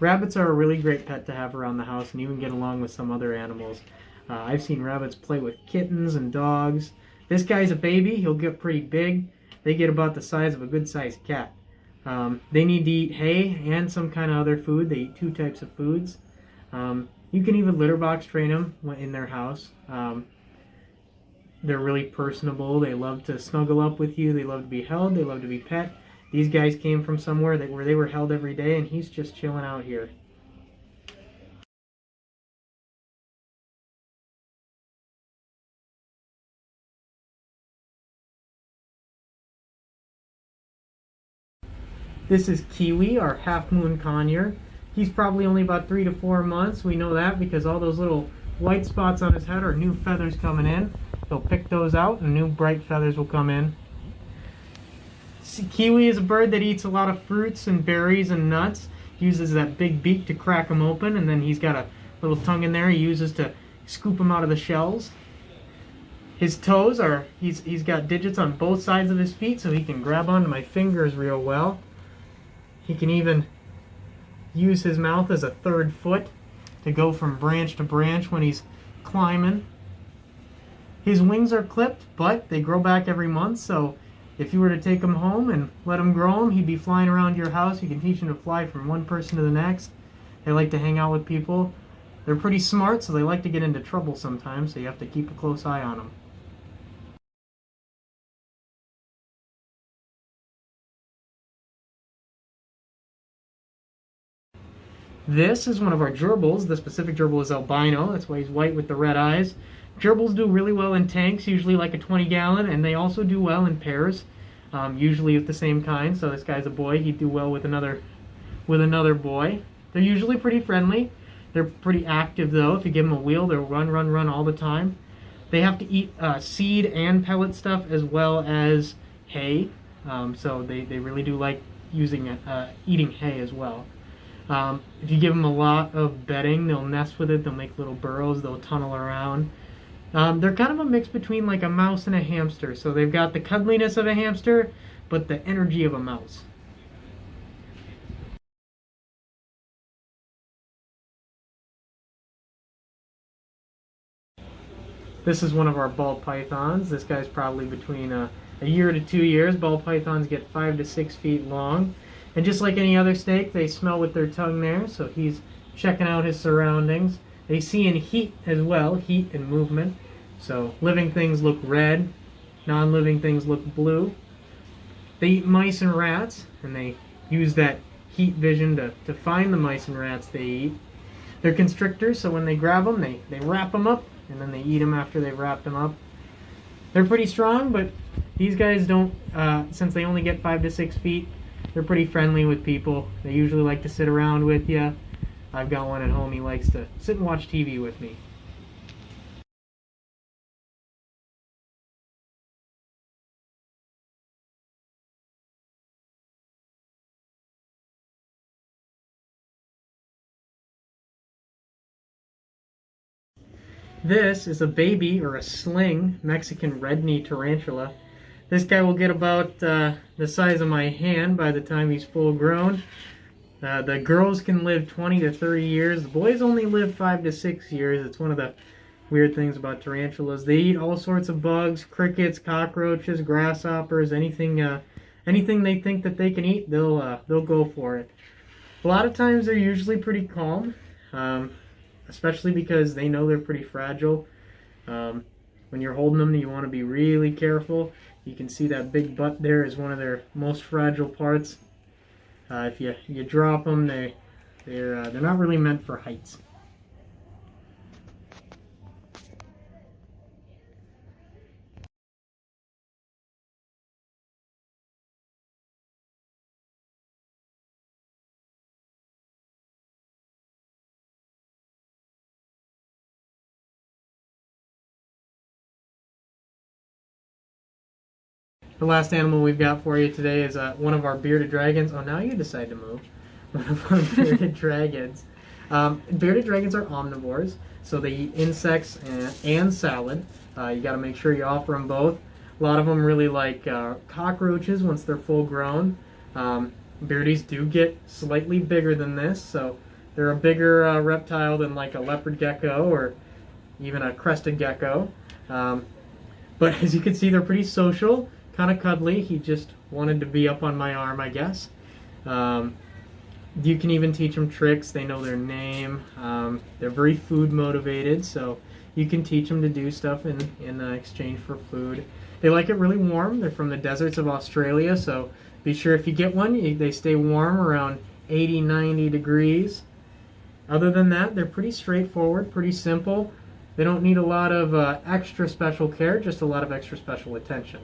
Rabbits are a really great pet to have around the house and even get along with some other animals. I've seen rabbits play with kittens and dogs. This guy's a baby. He'll get pretty big. They get about the size of a good-sized cat. They need to eat hay and some kind of other food. They eat two types of foods. You can even litter box train them in their house. They're really personable. They love to snuggle up with you. They love to be held. They love to be pet. These guys came from somewhere where they were held every day, and he's just chilling out here. This is Kiwi, our half-moon conure. He's probably only about 3 to 4 months. We know that because all those little white spots on his head are new feathers coming in. He'll pick those out and new bright feathers will come in. See, Kiwi is a bird that eats a lot of fruits and berries and nuts. He uses that big beak to crack them open, and then he's got a little tongue in there he uses to scoop them out of the shells. His toes are, he's got digits on both sides of his feet so he can grab onto my fingers real well. He can even use his mouth as a third foot to go from branch to branch when he's climbing. His wings are clipped, but they grow back every month, so if you were to take him home and let him grow them, he'd be flying around your house. You can teach him to fly from one person to the next. They like to hang out with people. They're pretty smart, so they like to get into trouble sometimes, so you have to keep a close eye on them. This is one of our gerbils. The specific gerbil is albino. That's why he's white with the red eyes. Gerbils do really well in tanks, usually like a 20-gallon, and they also do well in pairs, usually with the same kind. So this guy's a boy. He'd do well with another boy. They're usually pretty friendly. They're pretty active, though. If you give them a wheel, they'll run, run, run all the time. They have to eat seed and pellet stuff as well as hay. So they really do like eating hay as well. If you give them a lot of bedding, they'll nest with it. They'll make little burrows. They'll tunnel around. They're kind of a mix between like a mouse and a hamster. So they've got the cuddliness of a hamster, but the energy of a mouse. This is one of our ball pythons. This guy's probably between a year to 2 years. Ball pythons get 5 to 6 feet long. And just like any other snake, they smell with their tongue there, so he's checking out his surroundings. They see in heat as well, heat and movement. So living things look red, non-living things look blue. They eat mice and rats, and they use that heat vision to find the mice and rats they eat. They're constrictors, so when they grab them, they wrap them up, and then they eat them after they've wrapped them up. They're pretty strong, but these guys don't, since they only get 5 to 6 feet, they're pretty friendly with people. They usually like to sit around with you. I've got one at home. He likes to sit and watch TV with me. This is a baby or a sling Mexican red-knee tarantula. This guy will get about the size of my hand by the time he's full grown. The girls can live 20 to 30 years. The boys only live 5 to 6 years. It's one of the weird things about tarantulas. They eat all sorts of bugs, crickets, cockroaches, grasshoppers, anything they think that they can eat, they'll go for it. A lot of times they're usually pretty calm, especially because they know they're pretty fragile. When you're holding them, you want to be really careful. You can see that big butt there is one of their most fragile parts. If you drop them, they're not really meant for heights. The last animal we've got for you today is one of our bearded dragons. Oh, now you decide to move. One of our bearded dragons. Bearded dragons are omnivores, so they eat insects and salad. You got to make sure you offer them both. A lot of them really like cockroaches once they're full grown. A Beardies do get slightly bigger than this, so they're a bigger reptile than like a leopard gecko or even a crested gecko. But as you can see, they're pretty social, kind of cuddly. He just wanted to be up on my arm, I guess. You can even teach them tricks. They know their name. They're very food motivated, so you can teach them to do stuff in exchange for food. They like it really warm. They're from the deserts of Australia, so be sure if you get one, they stay warm around 80, 90 degrees. Other than that, they're pretty straightforward, pretty simple. They don't need a lot of extra special care, just a lot of extra special attention.